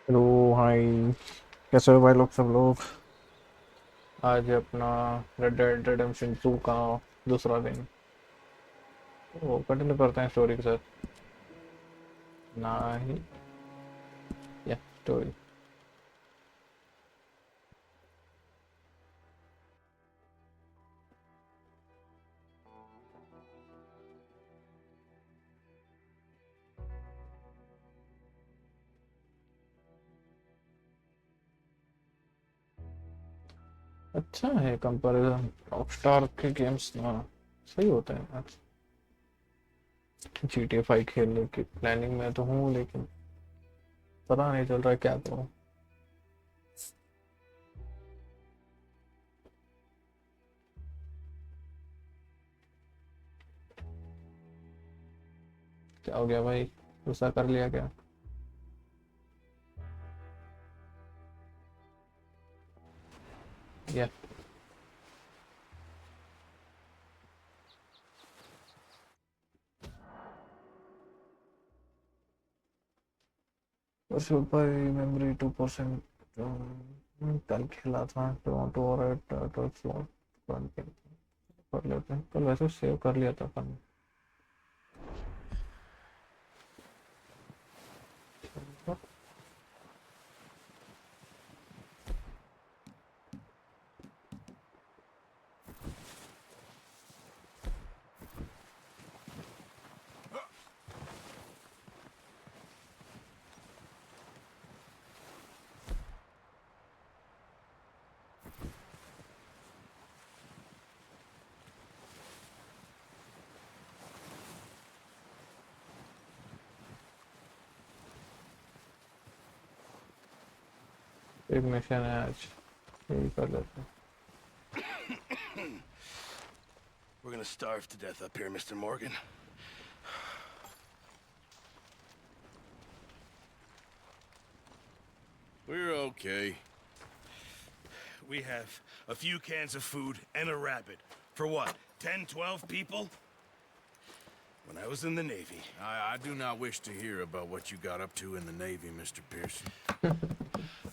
Hello hi. कैसे हो भाई लोग सब लोग। आज अपना रेड डेड रिडेम्पशन 2 का दूसरा दिन। वो कंटिन्यू करते हैं स्टोरी के साथ। ना ही या स्टोरी। अच्छा है कंपैरिजन रॉकस्टार के गेम्स ना। सही होता है यार। GTA 5 खेलने की प्लानिंग में तो हूँ लेकिन पता नहीं चल रहा है क्या करूँ। क्या हो गया भाई। गुस्सा कर लिया क्या। या सुपर मेमोरी 2%। कल खेला था टोरंटो और स्लॉट कर लेते हैं। कल वैसे सेव कर लिया था अपन। एक मिशन है आज। यही कर लेते हैं। We're gonna starve to death up here, Mr. Morgan. We're okay. We have a few cans of food and a rabbit. For what, 10, 12 people? When I was in the Navy... I do not wish to hear about what you got up to in the Navy, Mr. Pearson.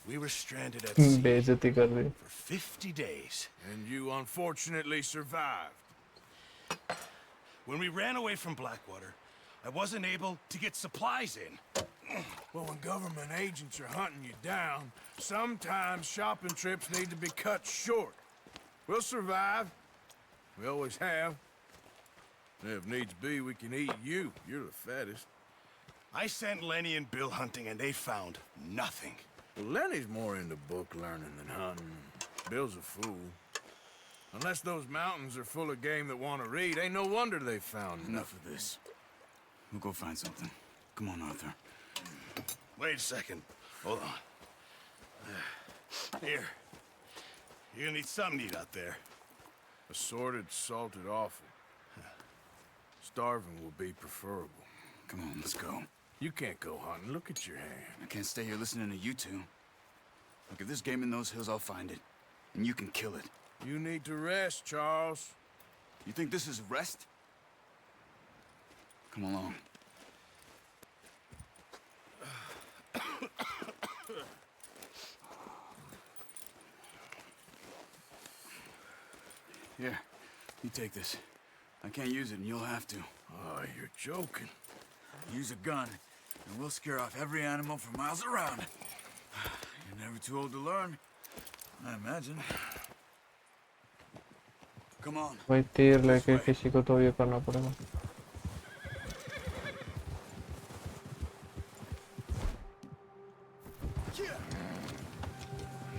We were stranded at sea बेइज्जती कर दी। for 50 days. And you unfortunately survived. When we ran away from Blackwater, I wasn't able to get supplies in. Well, when government agents are hunting you down, sometimes shopping trips need to be cut short. We'll survive. We always have. And if needs be, we can eat you. You're the fattest. I sent Lenny and Bill hunting, and they found nothing. Well, Lenny's more into book learning than hunting. Bill's a fool. Unless those mountains are full of game that want to read, ain't no wonder they found Enough of this. We'll go find something. Come on, Arthur. Wait a second. Hold on. Here. You're gonna need something to eat out there. Assorted, salted offal. Starving will be preferable. Come on, let's go. You can't go hunting. Look at your hand. I can't stay here listening to you two. Look, if there's game in those hills, I'll find it. And you can kill it. You need to rest, Charles. You think this is rest? Come along. Here, you take this. I can't use it, and you'll have to. Oh, you're joking. Use a gun, and we'll scare off every animal for miles around. You're never too old to learn, I imagine. Come on. भाई तीर लेके किसी को तो ये करना पड़ेगा।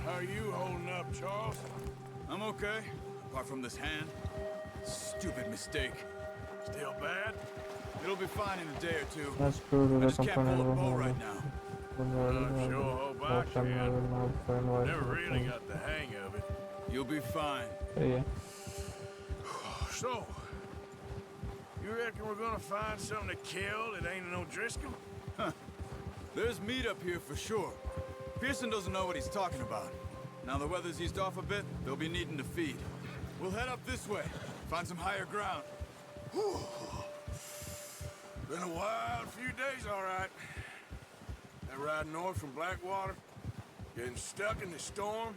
How are you holding up, Charles? I'm okay, apart from this hand. Stupid mistake. Still bad? It'll be fine in a day or two. Let's go to I the just can't pull a bow company. right now. Sure hope I can. Never really got the hang of it. You'll be fine. सही है। So, you reckon we're gonna find something to kill that ain't no Driscoll? There's meat up here for sure. Pearson doesn't know what he's talking about. Now the weather's eased off a bit, they'll be needing to feed. We'll head up this way, find some higher ground. Whew. Been a wild few days, all right. That ride north from Blackwater? Getting stuck in the storm?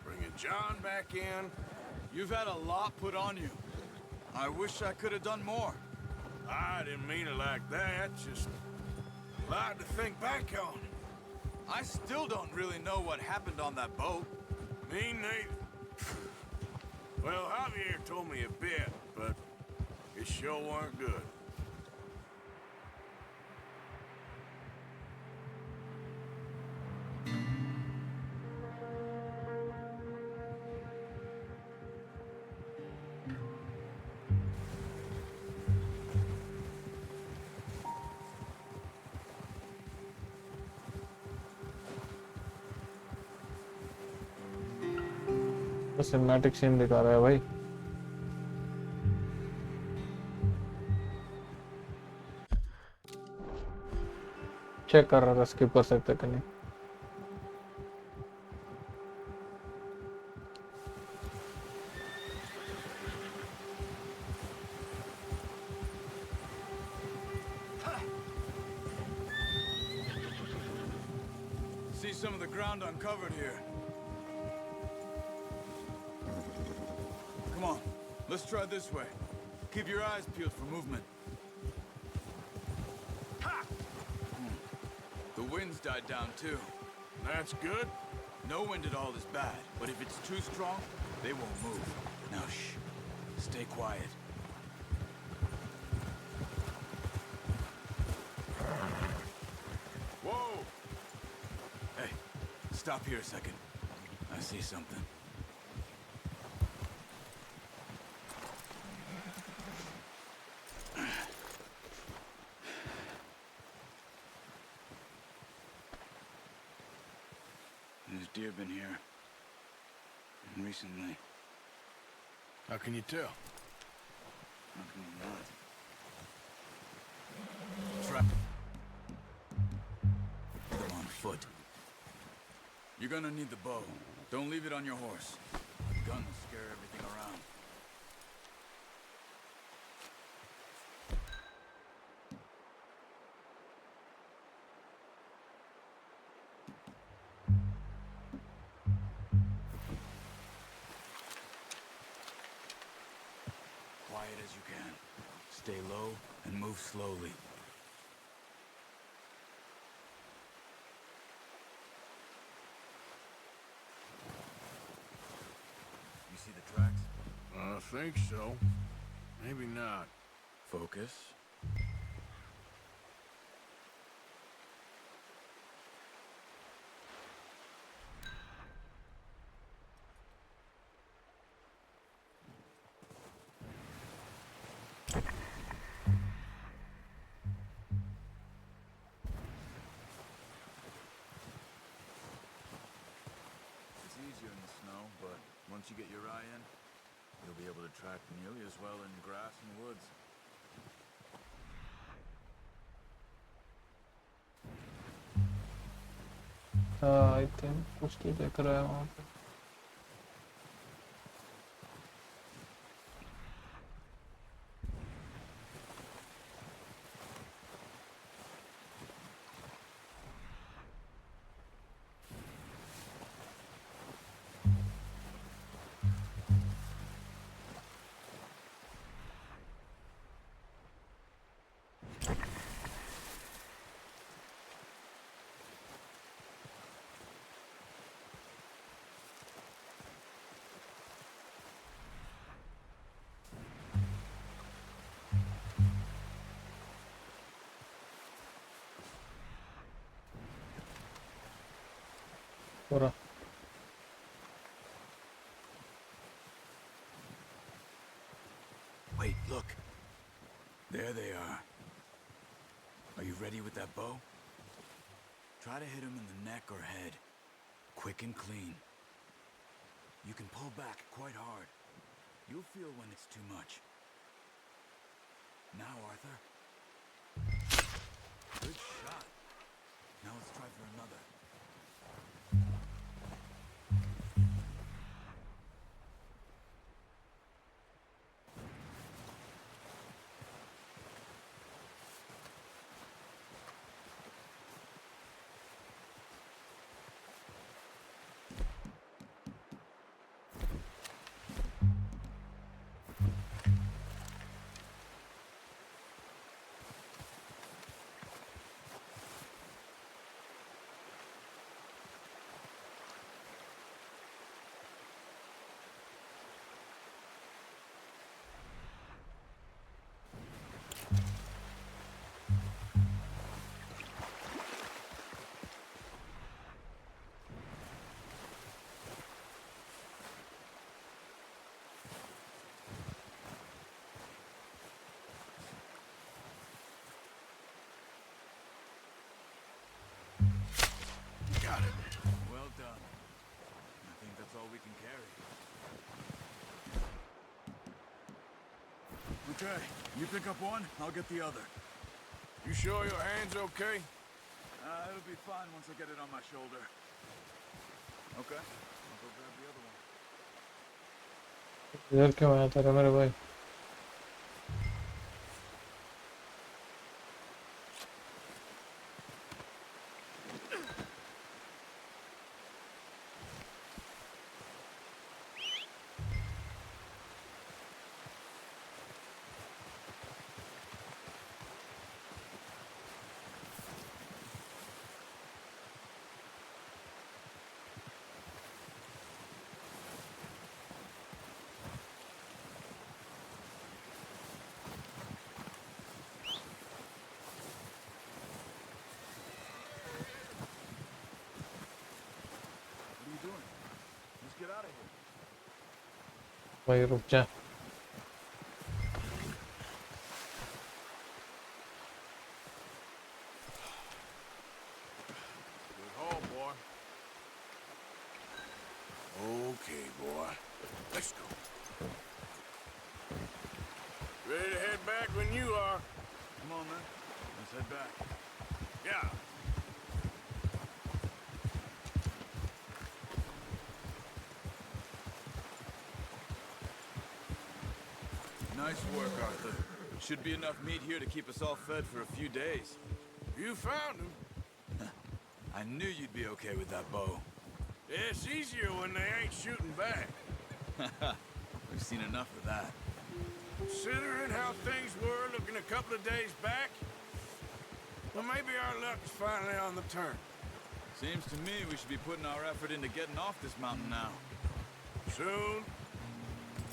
Bringing John back in? You've had a lot put on you. I wish I could have done more. I didn't mean it like that, just a lot to think back on. I still don't really know what happened on that boat. Me neither. Well, Javier told me a bit, but it sure weren't good. Cinematic scene दिखा रहा है भाई। Check कर रहा था skip कर सकते कि नहीं। See some of the ground uncovered here. Come on, let's try this way. Keep your eyes peeled for movement. The wind's died down too. That's good. No wind at all is bad, but if it's too strong, they won't move. Now shh, stay quiet. Whoa! Hey, stop here a second. I see something. There's deer been here. Recently. How can you tell? How can you not? Trap. Them on foot. You're gonna need the bow. Don't leave it on your horse. The gun will scare everything around. Quiet as you can. Stay low and move slowly. You see the tracks? I think so. Maybe not. Focus. It's easier in the snow, but once you get your eye in, you'll be able to track nearly as well in grass and woods. I think कुछ तो देख रहा है वहाँ पे। पूरा Wait, look. There they are. Are you ready with that bow? Try to hit him in the neck or head. Quick and clean. You can pull back quite hard. You'll feel when it's too much. Now, Arthur. Good shot. Now let's try for another. we can carry. Okay, you pick up one, I'll get the other. You sure your hand's okay? It'll be fine once I get it on my shoulder. Okay, I'll go grab the other one. इधर क्यों आया था मेरे भाई? What are you doing? Let's get out of here. भाई रुक जा. Good haul, boy. Okay, boy. Let's go. Ready to head back when you are. Come on, man. Let's head back. Yeah. Nice work, Arthur. Should be enough meat here to keep us all fed for a few days. You found him. I knew you'd be okay with that bow. Yeah, it's easier when they ain't shooting back. We've seen enough of that. Considering how things were looking a couple of days back, well, maybe our luck's finally on the turn. Seems to me we should be putting our effort into getting off this mountain now. Soon.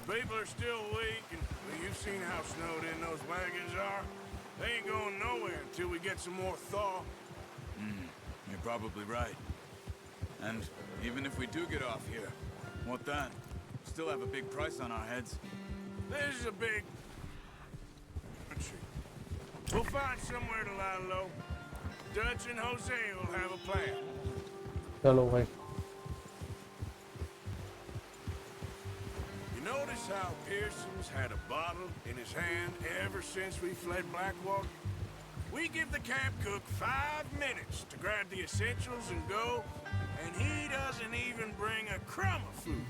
People are still weak, and well, you've seen how snowed in those wagons are. They ain't going nowhere until we get some more thaw. You're probably right. And even if we do get off here, what then? Still have a big price on our heads. This is a big country. We'll find somewhere to lie low. Dutch and Jose will have a plan. चलो भाई. You notice how Pearson's had a bottle in his hand ever since we fled Blackwater? We give the camp cook 5 minutes to grab the essentials and go, and he doesn't even bring a crumb of food.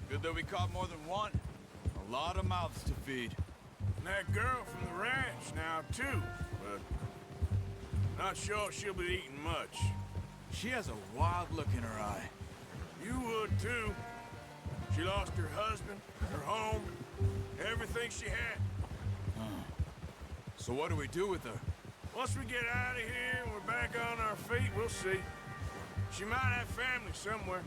Good that we caught more than one. A lot of mouths to feed. And that girl from the ranch now, too, but not sure she'll be eating much. She has a wild look in her eye. You would, too. She lost her husband, her home, everything she had. So what do we do with her? Once we get out of here and we're back on our feet, we'll see. She might have family somewhere.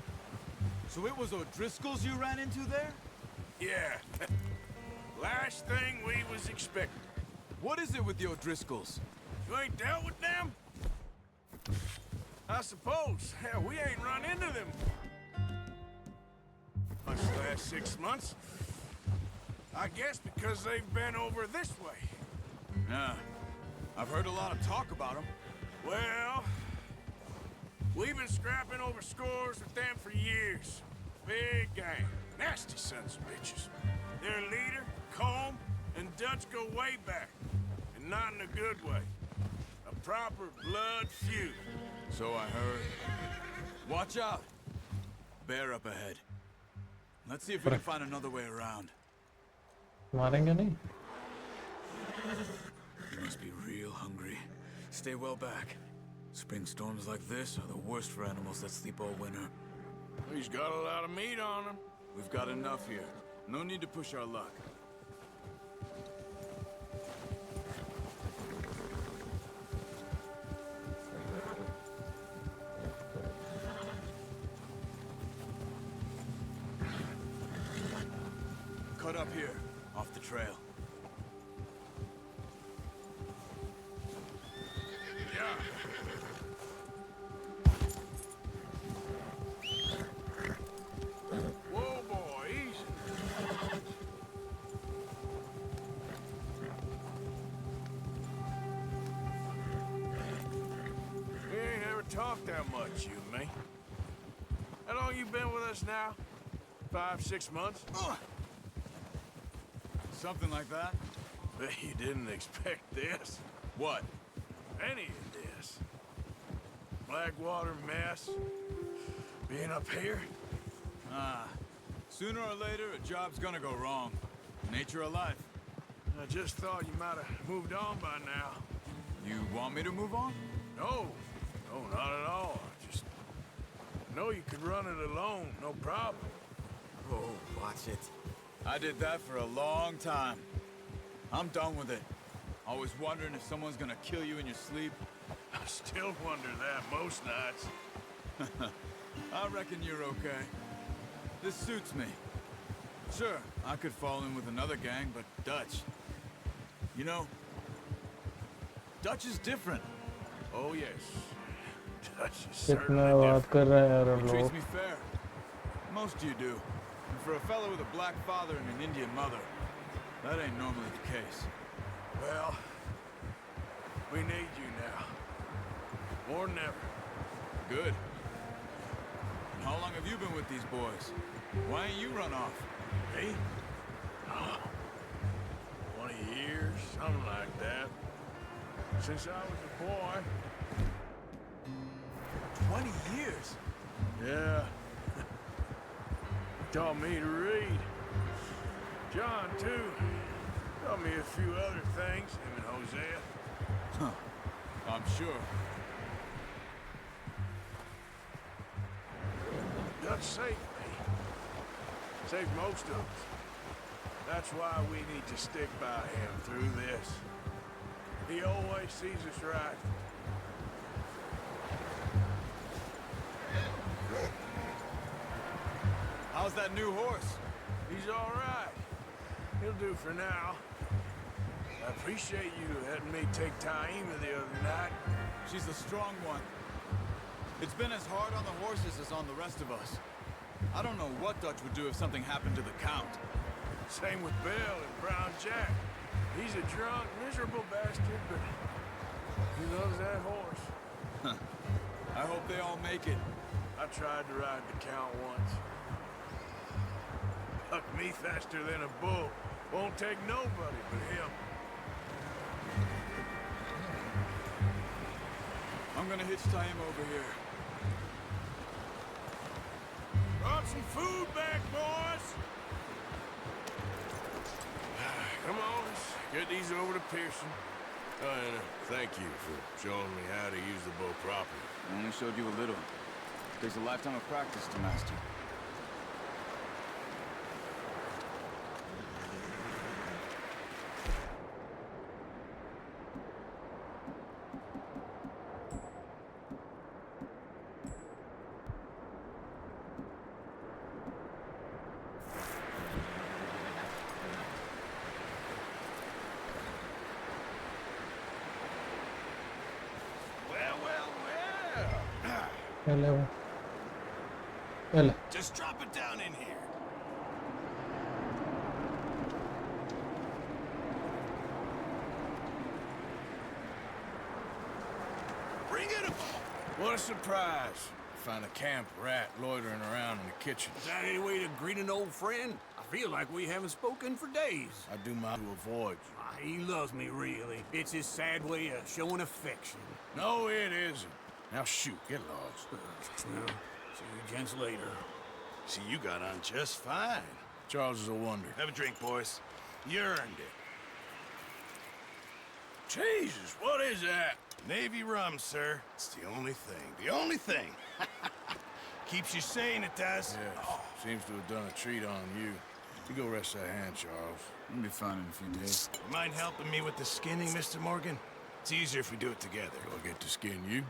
So it was O'Driscoll's you ran into there? Yeah. Last thing we was expecting. What is it with the O'Driscolls? You ain't dealt with them? I suppose. Hell, we ain't run into them much the last 6 months. I guess because they've been over this way. Yeah. I've heard a lot of talk about them. Well, we've been scrapping over scores with them for years. Big gang. Nasty sons of bitches. Their leader, Combe, and Dutch go way back. And not in a good way. A proper blood feud. So I heard. Watch out. Bear up ahead. Let's see if we can find another way around. मारेंगे नहीं? You must be real hungry. Stay well back. Spring storms like this are the worst for animals that sleep all winter. He's got a lot of meat on him. We've got enough here. No need to push our luck. Cut up here, off the trail. Yeah. Whoa, boy, easy. We ain't ever talked that much, you and me. How long you been with us now? 5, 6 months? Something like that? Bet you didn't expect this. What? Any of this. Blackwater mess. Being up here. Sooner or later, a job's gonna go wrong. Nature of life. I just thought you might have moved on by now. You want me to move on? No. No, not at all. Just know you could run it alone, no problem. Oh, watch it. I did that for a long time. I'm done with it. Always wondering if someone's gonna kill you in your sleep. I still wonder that most nights. I reckon you're okay. This suits me. Sure, I could fall in with another gang, but Dutch... You know, Dutch is different. Oh, yes. Dutch is कितना certainly बात different. कर रहे हैं यार He हम treats लोग me fair. Most of you do. And for a fellow with a black father and an Indian mother, that ain't normally the case. Well, we need you now. More than ever. Good. And how long have you been with these boys? Why ain't you run off? Me? Oh, 20 years, something like that. Since I was a boy. 20 years? Yeah. Taught me to read. John, too. Taught me a few other things, him and Hosea. Huh. I'm sure. Dutch saved me. Saved most of us. That's why we need to stick by him through this. He always sees us right. How's that new horse? He's all right. He'll do for now. I appreciate you letting me take Taima the other night. She's a strong one. It's been as hard on the horses as on the rest of us. I don't know what Dutch would do if something happened to the Count. Same with Bill and Brown Jack. He's a drunk, miserable bastard, but he loves that horse. I hope they all make it. I tried to ride the Count once. Hucked me faster than a bull. Won't take nobody but him. I'm gonna hitch tie him over here. Brought some food back, boys. Come on, let's get these over to Pearson. Oh, and thank you for showing me how to use the bow properly. I only showed you a little. Takes a lifetime of practice to master. Well. पहले Just drop it down in here. Bring it up. What a surprise. Find a camp rat loitering around in the kitchen. Is that any way to greet an old friend? I feel like we haven't spoken for days. I do my to avoid you. He loves me, really. It's his sad way of showing affection. No, it isn't. Now shoot, get lost. Well, see you gents later. See, you got on just fine. Charles is a wonder. Have a drink, boys. You earned it. Jesus, what is that? Navy rum, sir. It's the only thing. The only thing. Keeps you sane, it does. Yes, seems to have done a treat on you. You go rest that hand, Charles. You'll be fine in a few days. You mind helping me with the skinning, Mr. Morgan? It's easier if we do it together. Do I get to skin you?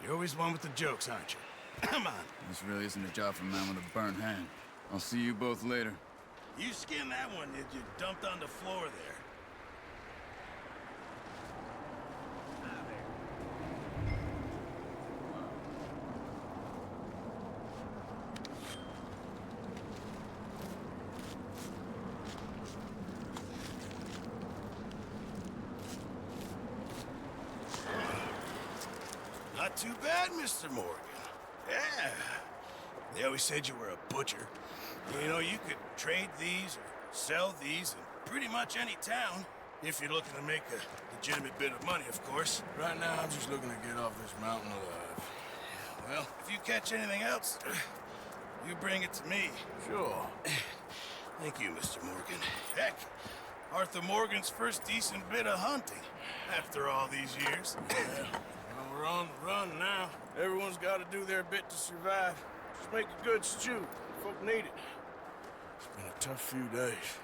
You're always one with the jokes, aren't you? Come on. This really isn't a job for a man with a burnt hand. I'll see you both later. You skinned that one that you dumped on the floor there. Not too bad, Mr. Morgan. Yeah. They always said you were a butcher. You know, you could trade these or sell these in pretty much any town. If you're looking to make a legitimate bit of money, of course. Right now, I'm just looking to get off this mountain alive. Well, if you catch anything else, you bring it to me. Sure. Thank you, Mr. Morgan. Heck, Arthur Morgan's first decent bit of hunting after all these years. Well, we're on the run now. Everyone's got to do their bit to survive. Just make a good stew. Folk need it. It's been a tough few days.